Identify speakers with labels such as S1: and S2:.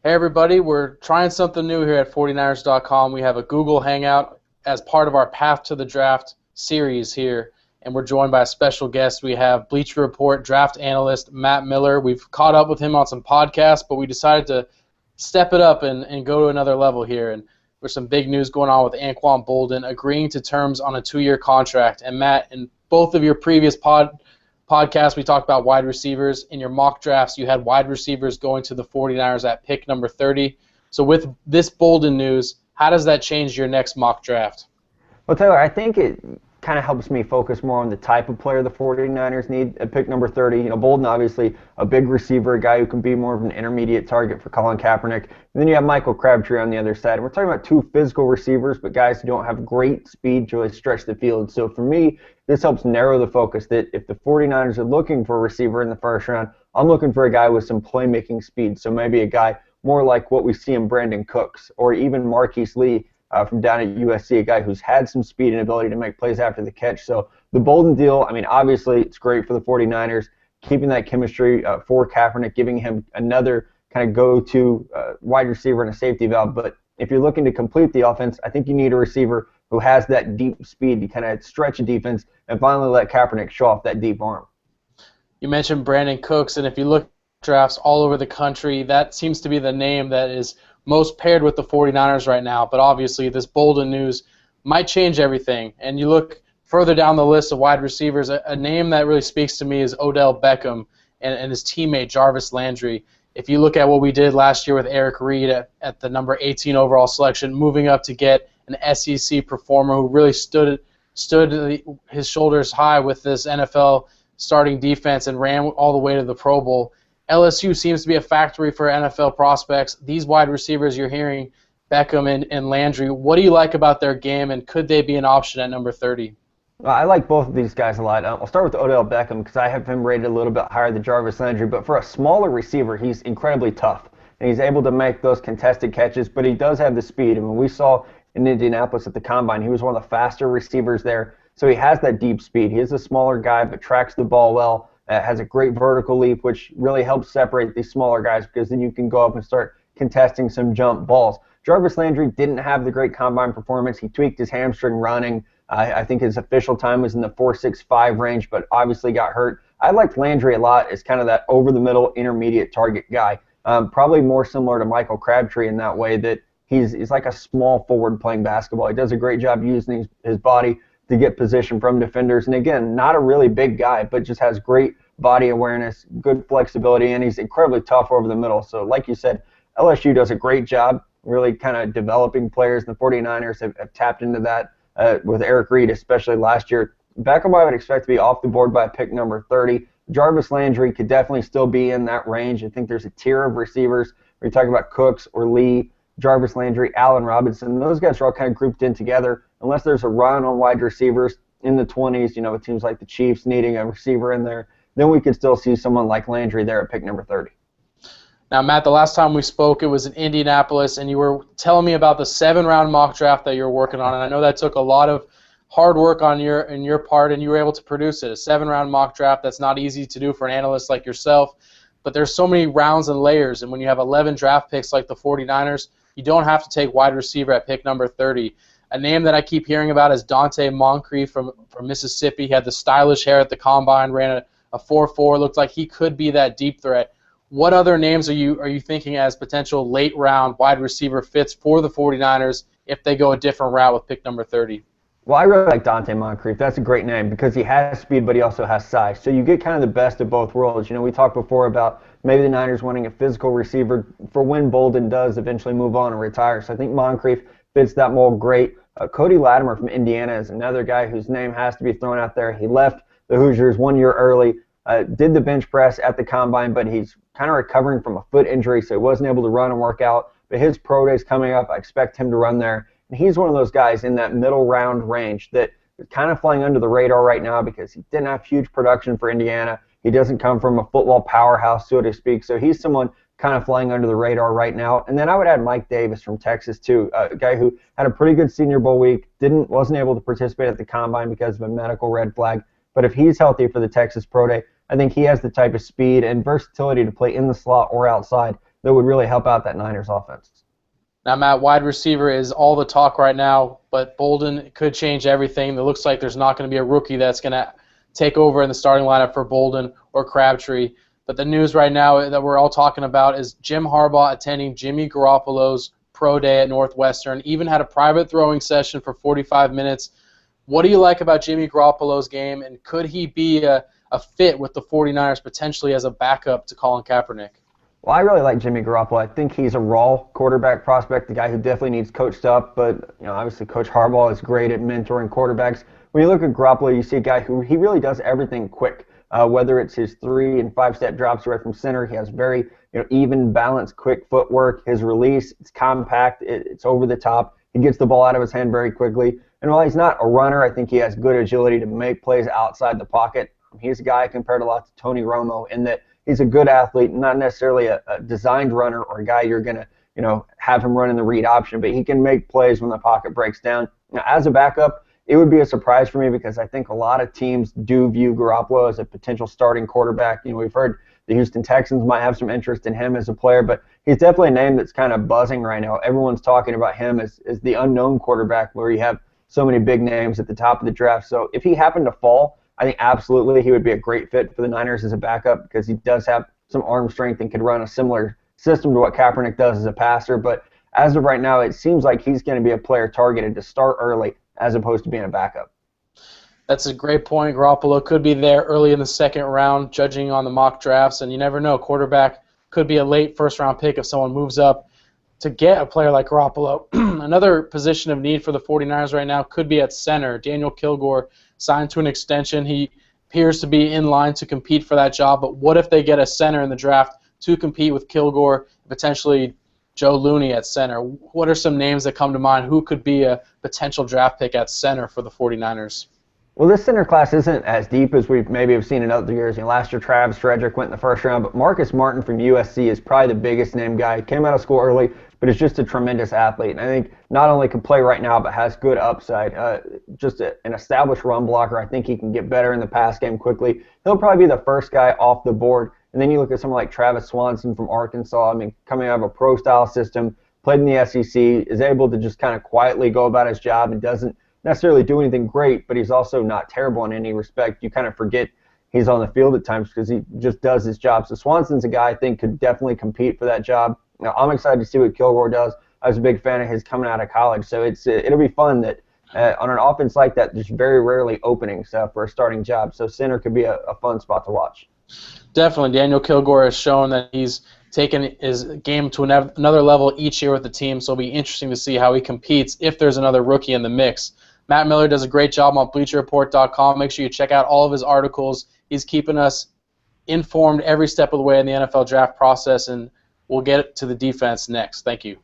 S1: Hey everybody, we're trying something new here at 49ers.com. We have a Google Hangout as part of our Path to the Draft series here, and we're joined by a special guest. We have Bleacher Report draft analyst Matt Miller. We've caught up with him on some podcasts, but we decided to step it up and go to another level here. And there's some big news going on with Anquan Boldin agreeing to terms on a 2-year contract. And Matt, in both of your previous podcast, we talked about wide receivers. In your mock drafts, you had wide receivers going to the 49ers at pick number 30. So with this Bolden news, how does that change your next mock draft?
S2: Well, Taylor, I think it kind of helps me focus more on the type of player the 49ers need at pick number 30. You know, Bolden, obviously, a big receiver, a guy who can be more of an intermediate target for Colin Kaepernick. And then you have Michael Crabtree on the other side. And we're talking about two physical receivers, but guys who don't have great speed to really stretch the field. So for me, this helps narrow the focus that if the 49ers are looking for a receiver in the first round, I'm looking for a guy with some playmaking speed. So maybe a guy more like what we see in Brandon Cooks or even Marquise Lee, from down at USC, a guy who's had some speed and ability to make plays after the catch. So the Bolden deal, I mean, obviously it's great for the 49ers, keeping that chemistry for Kaepernick, giving him another kind of go-to wide receiver and a safety valve. But if you're looking to complete the offense, I think you need a receiver who has that deep speed to kind of stretch a defense and finally let Kaepernick show off that deep arm.
S1: You mentioned Brandon Cooks, and if you look at drafts all over the country, that seems to be the name that is most paired with the 49ers right now. But obviously this Bolden news might change everything. And you look further down the list of wide receivers, a name that really speaks to me is Odell Beckham and his teammate Jarvis Landry. If you look at what we did last year with Eric Reed at the number 18 overall selection, moving up to get an SEC performer who really stood his shoulders high with this NFL starting defense and ran all the way to the Pro Bowl. LSU seems to be a factory for NFL prospects. These wide receivers you're hearing, Beckham and Landry, what do you like about their game, and could they be an option at number 30?
S2: Well, I like both of these guys a lot. I'll start with Odell Beckham because I have him rated a little bit higher than Jarvis Landry. But for a smaller receiver, he's incredibly tough. And he's able to make those contested catches, but he does have the speed. And when we saw in Indianapolis at the Combine, he was one of the faster receivers there. So he has that deep speed. He is a smaller guy, but tracks the ball well. Has a great vertical leap, which really helps separate these smaller guys because then you can go up and start contesting some jump balls. Jarvis Landry didn't have the great combine performance. He tweaked his hamstring running. I think his official time was in the 4.65 range, but obviously got hurt. I liked Landry a lot as kind of that over-the-middle intermediate target guy. Probably more similar to Michael Crabtree in that way that he's like a small forward playing basketball. He does a great job using his body to get position from defenders. And again, not a really big guy, but just has great body awareness, good flexibility, and he's incredibly tough over the middle. So like you said, LSU does a great job really kind of developing players. The 49ers have tapped into that with Eric Reed, especially last year. Beckham I would expect to be off the board by pick number 30. Jarvis Landry could definitely still be in that range. I think there's a tier of receivers where you're talking about Cooks or Lee, Jarvis Landry, Allen Robinson. Those guys are all kind of grouped in together. Unless there's a run on wide receivers in the 20s, you know, it seems like the Chiefs needing a receiver in there, then we could still see someone like Landry there at pick number 30.
S1: Now, Matt, the last time we spoke, it was in Indianapolis, and you were telling me about the 7-round mock draft that you're working on, and I know that took a lot of hard work on your part, and you were able to produce it. A 7-round mock draft, that's not easy to do for an analyst like yourself, but there's so many rounds and layers, and when you have 11 draft picks like the 49ers, you don't have to take wide receiver at pick number 30. A name that I keep hearing about is Dante Moncrief from Mississippi. He had the stylish hair at the Combine, ran a 4.4, looked like he could be that deep threat. What other names are you thinking as potential late-round wide receiver fits for the 49ers if they go a different route with pick number 30?
S2: Well, I really like Dante Moncrief. That's a great name because he has speed, but he also has size. So you get kind of the best of both worlds. You know, we talked before about maybe the Niners wanting a physical receiver for when Bolden does eventually move on and retire. So I think Moncrief fits that mold great. Cody Latimer from Indiana is another guy whose name has to be thrown out there. He left the Hoosiers 1 year early, did the bench press at the Combine, but he's kind of recovering from a foot injury, so he wasn't able to run and work out. But his pro day's coming up. I expect him to run there. And he's one of those guys in that middle round range that is kind of flying under the radar right now because he didn't have huge production for Indiana. He doesn't come from a football powerhouse, so to speak. So he's someone kind of flying under the radar right now. And then I would add Mike Davis from Texas, too, a guy who had a pretty good Senior Bowl week, wasn't able to participate at the Combine because of a medical red flag. But if he's healthy for the Texas Pro Day, I think he has the type of speed and versatility to play in the slot or outside that would really help out that Niners offense.
S1: Now, Matt, wide receiver is all the talk right now, but Boldin could change everything. It looks like there's not going to be a rookie that's going to take over in the starting lineup for Boldin or Crabtree. But the news right now that we're all talking about is Jim Harbaugh attending Jimmy Garoppolo's pro day at Northwestern, even had a private throwing session for 45 minutes. What do you like about Jimmy Garoppolo's game, and could he be a fit with the 49ers potentially as a backup to Colin Kaepernick?
S2: Well, I really like Jimmy Garoppolo. I think he's a raw quarterback prospect, the guy who definitely needs coached up. But obviously Coach Harbaugh is great at mentoring quarterbacks. When you look at Garoppolo, you see a guy who he really does everything quick. Whether it's his 3- and 5-step drops right from center, he has very even, balanced, quick footwork. His release, it's compact, it's over the top. He gets the ball out of his hand very quickly. And while he's not a runner, I think he has good agility to make plays outside the pocket. He's a guy compared a lot to Tony Romo in that he's a good athlete, not necessarily a designed runner or a guy you're going to, have him run in the read option, but he can make plays when the pocket breaks down. Now, as a backup, it would be a surprise for me because I think a lot of teams do view Garoppolo as a potential starting quarterback. We've heard the Houston Texans might have some interest in him as a player, but he's definitely a name that's kind of buzzing right now. Everyone's talking about him as the unknown quarterback where you have so many big names at the top of the draft. So if he happened to fall, I think absolutely he would be a great fit for the Niners as a backup because he does have some arm strength and could run a similar system to what Kaepernick does as a passer. But as of right now, it seems like he's going to be a player targeted to start early as opposed to being a backup.
S1: That's a great point. Garoppolo could be there early in the second round, judging on the mock drafts, and you never know. Quarterback could be a late first-round pick if someone moves up to get a player like Garoppolo. Another position of need for the 49ers right now could be at center. Daniel Kilgore signed to an extension. He appears to be in line to compete for that job, but what if they get a center in the draft to compete with Kilgore, potentially Joe Looney at center? What are some names that come to mind? Who could be a potential draft pick at center for the 49ers?
S2: Well, this center class isn't as deep as we maybe have seen in other years. Last year, Travis Frederick went in the first round, but Marcus Martin from USC is probably the biggest name guy. He came out of school early, but is just a tremendous athlete. And I think not only can play right now, but has good upside. Just an established run blocker. I think he can get better in the pass game quickly. He'll probably be the first guy off the board. And then you look at someone like Travis Swanson from Arkansas. Coming out of a pro-style system, played in the SEC, is able to just kind of quietly go about his job and doesn't necessarily do anything great, but he's also not terrible in any respect. You kind of forget he's on the field at times because he just does his job. So Swanson's a guy I think could definitely compete for that job. Now, I'm excited to see what Kilgore does. I was a big fan of his coming out of college, so it'll be fun that on an offense like that, there's very rarely openings for a starting job. So center could be a fun spot to watch.
S1: Definitely. Daniel Kilgore has shown that he's taken his game to another level each year with the team, so it'll be interesting to see how he competes if there's another rookie in the mix. Matt Miller does a great job on BleacherReport.com. Make sure you check out all of his articles. He's keeping us informed every step of the way in the NFL draft process, and we'll get to the defense next. Thank you.